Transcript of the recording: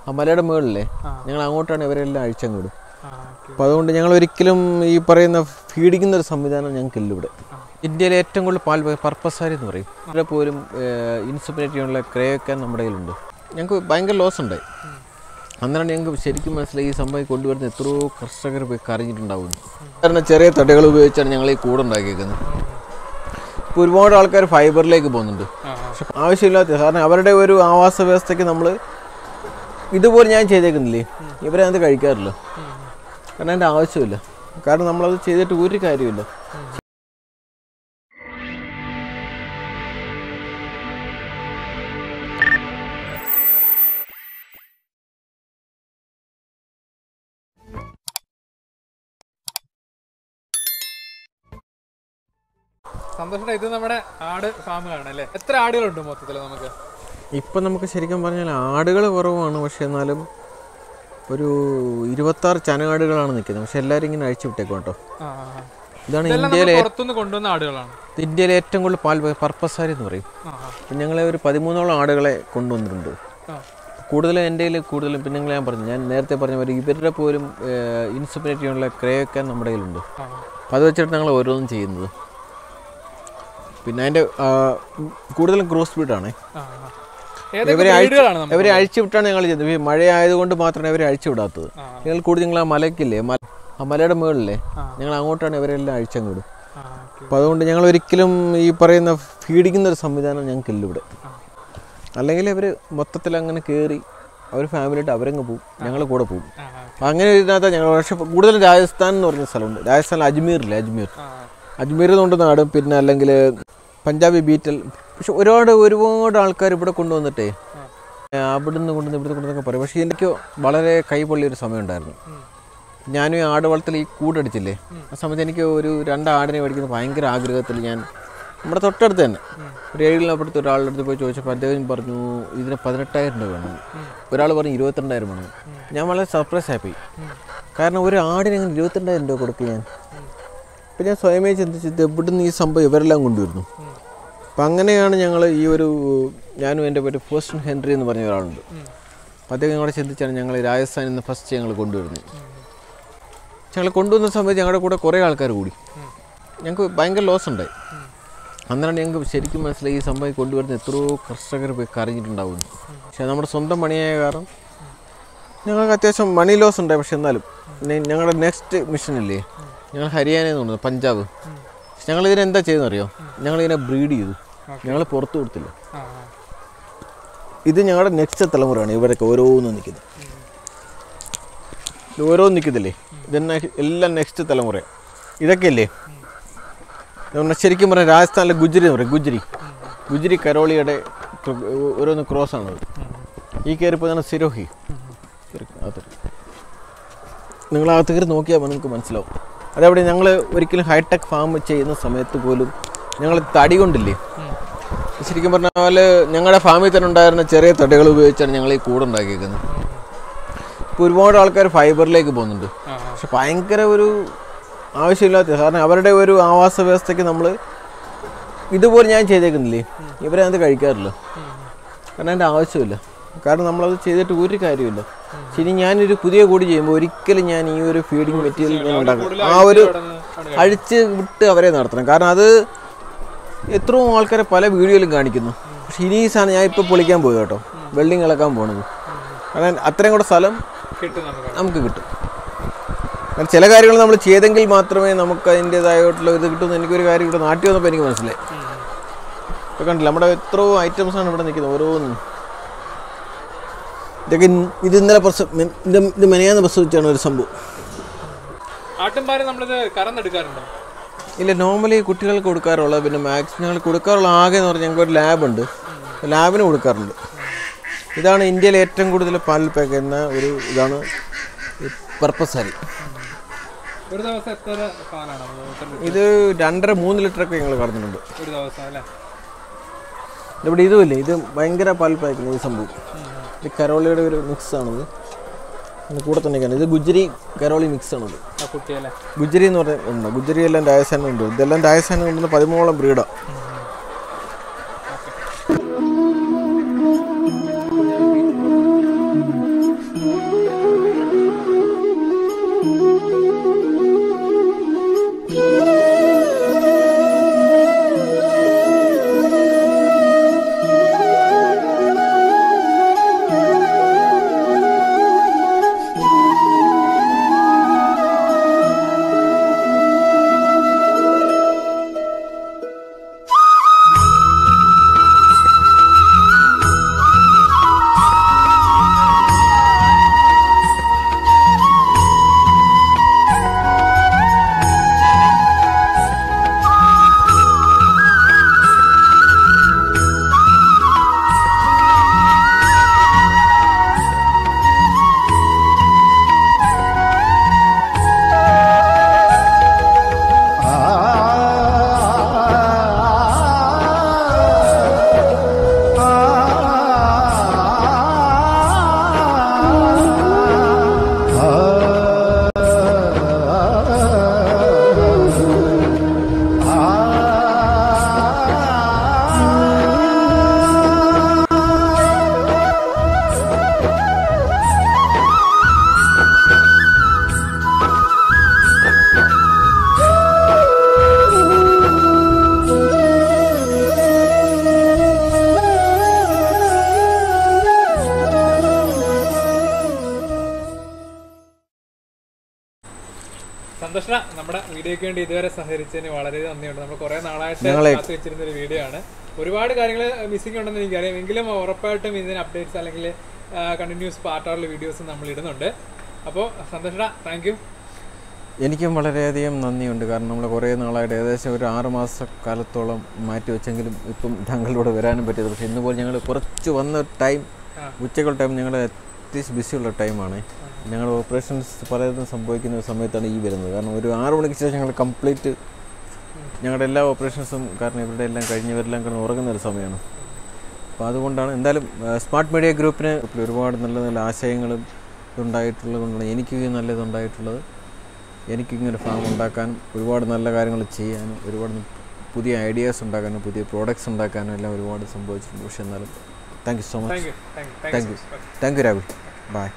ആ മലയുടെ മുകളിലേ ഞങ്ങൾ അങ്ങോട്ടാണ് ഇവരെല്ലാം അഴിച്ചങ്ങ് വിടും. അപ്പോൾ അതുകൊണ്ട് ഞങ്ങൾ ഒരിക്കലും ഈ പറയുന്ന ഫീഡിക്കുന്ന ഒരു സംവിധാനം ഞങ്ങൾക്കില്ല ഇവിടെ. ഇന്ത്യയിലെ ഏറ്റവും കൂടുതൽ പാൽ പർപ്പസാരി എന്ന് പറയും. ഇവിടെ പോലും ഇൻസുമിനേറ്റ് ചെയ്യാനുള്ള ക്രയൊക്കെ നമ്മുടെ കയ്യിലുണ്ട്. ഞങ്ങൾക്ക് ഭയങ്കര ലോസ് ഉണ്ടായി. അന്നേരമാണ് ഞങ്ങൾക്ക് ശരിക്കും മനസ്സിലായി ഈ സംഭവം കൊണ്ടുവരുന്ന എത്രയോ കർഷകർ പോയി കരഞ്ഞിട്ടുണ്ടാവുന്നു. കാരണം ചെറിയ തടികൾ ഉപയോഗിച്ചാണ് ഞങ്ങൾ ഈ കൂടുണ്ടാക്കിയേക്കുന്നത്. ഇപ്പോൾ ഒരുപാട് ആൾക്കാർ ഫൈബറിലേക്ക് പോകുന്നുണ്ട്. പക്ഷെ ആവശ്യമില്ലാത്ത കാരണം അവരുടെ ഒരു ആവാസ വ്യവസ്ഥയ്ക്ക് നമ്മൾ ഇതുപോലെ ഞാൻ ചെയ്തേക്കുന്നില്ലേ, ഇവരത് കഴിക്കാറില്ല. കാരണം അതിൻ്റെ ആവശ്യമില്ല. കാരണം നമ്മളത് ചെയ്തിട്ട് ഒരു കാര്യമില്ല. സന്തോഷം. ഇത് നമ്മുടെ ആട് ഫാമിലാണ് അല്ലേ? എത്ര ആടുകളുണ്ട് മൊത്തത്തിൽ നമുക്ക്? ഇപ്പം നമുക്ക് ശരിക്കും പറഞ്ഞാൽ ആടുകൾ കുറവാണ്. പക്ഷെ എന്നാലും ഒരു 26 ചനകാടുകളാണ് നിൽക്കുന്നത്. പക്ഷെ എല്ലാവരും ഇങ്ങനെ അഴിച്ചു വിട്ടേക്കും കേട്ടോ. ഇതാണ് ഇന്ത്യയിലെ കൊണ്ടുവന്ന ആടുകളാണ്. ഇന്ത്യയിലെ ഏറ്റവും കൂടുതൽ പാൽ പർപ്പസാരി എന്ന് പറയും. ഞങ്ങളെ ഒരു 13ഓളം ആടുകളെ കൊണ്ടുവന്നിട്ടുണ്ട്. കൂടുതലും എൻ്റെ കയ്യിൽ കൂടുതലും പിന്നെ ഞാൻ നേരത്തെ പറഞ്ഞ പോലെ ഇവരുടെ പോലും ഇൻസുമിനേറ്റ് ചെയ്യാനുള്ള ക്രയൊക്കെ നമ്മുടെ കയ്യിലുണ്ട്. അപ്പോൾ അത് വെച്ചിട്ട് ഞങ്ങൾ ഓരോന്നും ചെയ്യുന്നത്. പിന്നെ അതിൻ്റെ കൂടുതലും ക്രോസ് ബ്രീഡാണ്. ഇവരെ അഴിച്ചു വിട്ടാണ് ഞങ്ങൾ ചെയ്തത്. ഈ മഴയായതുകൊണ്ട് മാത്രമാണ് ഇവരെ അഴിച്ചു വിടാത്തത്. ഞങ്ങൾ കൂടുതൽ ഞങ്ങൾ ആ മലയ്ക്കില്ലേ, ആ മലയുടെ മുകളിലേ ഞങ്ങൾ അങ്ങോട്ടാണ് ഇവരെല്ലാം അഴിച്ചങ്ങ് വിടും. അപ്പോൾ അതുകൊണ്ട് ഞങ്ങൾ ഒരിക്കലും ഈ പറയുന്ന ഫീഡിക്കുന്ന ഒരു സംവിധാനം ഞങ്ങൾക്കില്ല ഇവിടെ. അല്ലെങ്കിൽ ഇവർ മൊത്തത്തിൽ അങ്ങനെ കയറി അവർ ഫാമിലിയായിട്ട് അവരങ്ങ് പോകും, ഞങ്ങൾ കൂടെ പോകും. അപ്പം അങ്ങനെ ഇതിനകത്ത് ഞങ്ങൾ പക്ഷേ കൂടുതലും രാജസ്ഥാൻ എന്ന് പറഞ്ഞ സ്ഥലമുണ്ട്. രാജസ്ഥാനിൽ അജ്മീറില്ലേ, അജ്മീർ കൊണ്ട് നാടും പിന്നെ അല്ലെങ്കിൽ പഞ്ചാബി ബീറ്റൽ. പക്ഷെ ഒരുപാട് ആൾക്കാർ ഇവിടെ കൊണ്ടുവന്നിട്ടേ അവിടുന്ന് കൊണ്ടുവന്നൊക്കെ പറയും. പക്ഷേ എനിക്ക് വളരെ കൈപൊള്ളിയൊരു സമയം ഉണ്ടായിരുന്നു. ഞാനും ഈ ആട് വളർത്തൽ ഈ കൂടടിച്ചില്ലേ, ആ സമയത്ത് എനിക്ക് ഒരു 2 ആടിനെ മേടിക്കുന്ന ഭയങ്കര ആഗ്രഹത്തിൽ ഞാൻ നമ്മുടെ തൊട്ടടുത്ത് തന്നെ ഒരു 7 കിലോമീറ്റർ ഒരാളുടെ അടുത്ത് പോയി ചോദിച്ചപ്പോൾ അദ്ദേഹം പറഞ്ഞു ഇതിന് 18,000 രൂപ വേണം. ഒരാൾ പറഞ്ഞു 22,000 വേണം. ഞാൻ വളരെ സർപ്രൈസ് ആയിപ്പോയി. കാരണം ഒരു ആടിന് അങ്ങനെ 22,000 രൂപ കൊടുക്കും ഞാൻ. അപ്പം ഞാൻ സ്വയമേ ചിന്തിച്ചത് എവിടുന്ന് ഈ സംഭവം ഇവരെല്ലാം കൊണ്ടുവരുന്നു. അപ്പം അങ്ങനെയാണ് ഞങ്ങൾ ഈ ഞാനും എൻ്റെ പേര് ഫസ്റ്റ് ഹെൻറി എന്ന് പറഞ്ഞ ഒരാളുണ്ട്. അപ്പം അദ്ദേഹം ഞങ്ങളെ ചിന്തിച്ചാണ് ഞങ്ങൾ രാജസ്ഥാനിൽ നിന്ന് ഫസ്റ്റ് ഞങ്ങൾ കൊണ്ടുവരുന്നത്. ഞങ്ങൾ കൊണ്ടുവന്ന സമയത്ത് ഞങ്ങളുടെ കൂടെ കുറേ ആൾക്കാർ കൂടി. ഞങ്ങൾക്ക് ഭയങ്കര ലോസ് ഉണ്ടായി. അന്നേരമാണ് ഞങ്ങൾക്ക് ശരിക്കും മനസ്സിലായി ഈ സംഭവം കൊണ്ടുവരുന്ന എത്രയോ കർഷകർ പോയി കരഞ്ഞിട്ടുണ്ടാവുന്നു. പക്ഷേ നമ്മുടെ സ്വന്തം മണിയായ കാരണം ഞങ്ങൾക്ക് അത്യാവശ്യം മണി ലോസ് ഉണ്ടായി. പക്ഷെ എന്നാലും ഞങ്ങളുടെ നെക്സ്റ്റ് മിഷനില്ലേ, ഞങ്ങൾ ഹരിയാനയിൽ നിന്ന് കൊണ്ടുവന്നു, പഞ്ചാബ്. ഞങ്ങളിതിനെന്താ ചെയ്തെന്നറിയോ? ഞങ്ങളിതിനെ ബ്രീഡ് ചെയ്തു. ഞങ്ങൾ പുറത്ത് കൊടുത്തില്ല. ഇത് ഞങ്ങളുടെ നെക്സ്റ്റ് തലമുറയാണ്. ഇവരൊക്കെ ഓരോന്നും നിൽക്കുന്നത്, ഓരോന്നും നിൽക്കുന്നില്ലേ, ഇതെന്നെ എല്ലാം നെക്സ്റ്റ് തലമുറയാണ്. ഇതൊക്കെ അല്ലേ ശരിക്കും പറഞ്ഞാൽ രാജസ്ഥാനിലെ ഗുജറി എന്ന് പറയും. ഗുജറി കരോളിയുടെ ഓരോന്ന് ക്രോസാണത്. ഈ കയറിപ്പോയാണ് സിരോഹി. നിങ്ങളകത്ത് കയറി നോക്കിയാൽ നിങ്ങൾക്ക് മനസ്സിലാവും. അതേപോലെ ഞങ്ങൾ ഒരിക്കലും ഹൈടെക് ഫാം ചെയ്യുന്ന സമയത്ത് പോലും ഞങ്ങൾ തടി കൊണ്ടില്ലേ, ശരിക്കും പറഞ്ഞാൽ ഞങ്ങളുടെ ഫാമിൽ തന്നെ ഉണ്ടായിരുന്ന ചെറിയ തടികൾ ഉപയോഗിച്ചാണ് ഞങ്ങൾ ഈ കൂടുണ്ടാക്കിയേക്കുന്നത്. ഇപ്പോൾ ഒരുപാട് ആൾക്കാർ ഫൈബറിലേക്ക് പോകുന്നുണ്ട്. പക്ഷെ ഭയങ്കര ഒരു ആവശ്യമില്ലാത്ത കാരണം അവരുടെ ഒരു ആവാസ വ്യവസ്ഥയ്ക്ക് നമ്മൾ ഇതുപോലെ ഞാൻ ചെയ്തേക്കുന്നില്ലേ, ഇവരത് കഴിക്കാറില്ല. കാരണം അതിൻ്റെ ആവശ്യമില്ല. കാരണം നമ്മളത് ചെയ്തിട്ട് ഒരു കാര്യമില്ല. ശരി, ഞാനൊരു പുതിയ കൂടി ചെയ്യുമ്പോൾ ഒരിക്കലും ഞാൻ ഈ ഒരു ഫീഡിങ് മെറ്റീരിയൽ ഞാൻ ഉണ്ടാക്കും. ആ ഒരു അഴിച്ച് വിട്ട് അവരെ നടത്തണം. കാരണം അത് എത്രയോ ആൾക്കാരെ പല വീഡിയോയിലും കാണിക്കുന്നു. പക്ഷെ ഇനി ഈ സാധനം ഞാൻ ഇപ്പോൾ പൊളിക്കാൻ പോയി കേട്ടോ, വെൽഡിങ് ഇളക്കാൻ പോകണത്. കാരണം അത്രയും കൂടെ സ്ഥലം നമുക്ക് കിട്ടും. കാരണം ചില കാര്യങ്ങൾ നമ്മൾ ചെയ്തെങ്കിൽ മാത്രമേ നമുക്ക് അതിൻ്റേതായിട്ടുള്ള ഇത് കിട്ടുമെന്ന് എനിക്കൊരു കാര്യം ഇവിടെ നാട്ടിൽ വന്നപ്പോൾ എനിക്ക് മനസ്സിലായി. ഇപ്പോൾ കണ്ടില്ല, നമ്മുടെ എത്രയോ ഐറ്റംസാണ് ഇവിടെ നിൽക്കുന്നത് ഓരോന്നും. ഇതൊക്കെ ഇത് ഇന്നലെ ഇത് മെനയാന്ന് പ്രസവിച്ചാണ് ഒരു സംഭവം. ഇല്ല, നോർമലി കുട്ടികൾക്ക് കൊടുക്കാറുള്ള, പിന്നെ മാക്സിമം ഞങ്ങൾ കൊടുക്കാറുള്ള ആകെ എന്ന് പറഞ്ഞാൽ ഞങ്ങൾക്ക് ഒരു ലാബുണ്ട്, ലാബിന് കൊടുക്കാറുണ്ട്. ഇതാണ് ഇന്ത്യയിലെ ഏറ്റവും കൂടുതൽ പാൽ പാക്കുന്ന ഒരു ഇതാണ് പർപ്പസാരി. ഇത് 2.5-3 ലിറ്ററൊക്കെ ഞങ്ങൾ കടന്നിട്ടുണ്ട്. ഇവിടെ ഇതുമില്ലേ, ഇത് ഭയങ്കര പാൽ പാക്കുന്ന ഈ സംഭവം. ഇത് കരോളിയുടെ ഒരു മിക്സാണിത്. കൂടെ തന്നെ ഇത് ഗുജറി കരോളി മിക്സാണത്. ഗുജറി എന്ന് പറഞ്ഞാൽ ഗുജറി എല്ലാം രാജസ്ഥാനിൽ ഉണ്ട്. ഇതെല്ലാം രാജസ്ഥാനിൽ കൊണ്ടുവന്ന 13ഓളം ബ്രീഡാണ്. സന്തോഷ നമ്മുടെ വീഡിയോയ്ക്ക് വേണ്ടി ഇതുവരെ സഹകരിച്ചതിന് വളരെ നന്ദിയുണ്ട്. നമ്മൾ കുറെ നാളായിട്ട് കാത്തു വെച്ചിരുന്ന ഒരു വീഡിയോ ആണ്. ഒരുപാട് കാര്യങ്ങൾ മിസ്സിംഗ് ഉണ്ടെന്ന് എനിക്കറിയാം. എങ്കിലും ഉറപ്പായിട്ടും ഇതിന് അപ്ഡേറ്റ്സ് അല്ലെങ്കിൽ കണ്ടിന്യൂസ് പാർട്ട്-4 വീഡിയോസ് നമ്മൾ ഇടുന്നുണ്ട്. അപ്പോൾ സന്തോഷ, താങ്ക് യു. എനിക്കും വളരെയധികം നന്ദിയുണ്ട്. കാരണം നമ്മൾ കുറേ നാളായിട്ട് ഏകദേശം ഒരു 6 മാസക്കാലത്തോളം മാറ്റി വെച്ചെങ്കിലും ഇപ്പം താങ്കളുടെ വരാനും പറ്റിയത്. പക്ഷേ ഇന്നുപോലെ ഞങ്ങൾ കുറച്ച് വന്ന ടൈം, ഉച്ചക്കുള്ള ടൈം ഞങ്ങൾ അത്യാവശ്യം ബിസിയുള്ള ടൈമാണ്. ഞങ്ങൾ ഓപ്പറേഷൻസ് പലതും സംഭവിക്കുന്ന സമയത്താണ് ഈ വരുന്നത്. കാരണം ഒരു 6 മണിക്ക് ശേഷം ഞങ്ങൾ കംപ്ലീറ്റ് ഞങ്ങളുടെ എല്ലാ ഓപ്പറേഷൻസും, കാരണം ഇവരുടെ എല്ലാം കഴിഞ്ഞവരെല്ലാം കിടന്ന് ഉറങ്ങുന്ന ഒരു സമയമാണ്. അപ്പോൾ അതുകൊണ്ടാണ് എന്തായാലും സ്മാർട്ട് മീഡിയ ഗ്രൂപ്പിന് ഒരുപാട് നല്ല നല്ല ആശയങ്ങളും ഇതുണ്ടായിട്ടുള്ളത് കൊണ്ടാണ് എനിക്ക് നല്ലതുണ്ടായിട്ടുള്ളത്. എനിക്കിങ്ങനെ ഫാം ഉണ്ടാക്കാനും ഒരുപാട് നല്ല കാര്യങ്ങൾ ചെയ്യാനും ഒരുപാട് പുതിയ ഐഡിയാസ് ഉണ്ടാക്കാനും പുതിയ പ്രോഡക്റ്റ്സ് ഉണ്ടാക്കാനും എല്ലാം ഒരുപാട് സംഭവിച്ചിട്ടുണ്ട്. പക്ഷേ എന്നാലും thank you so much. Thank you Rahul. By.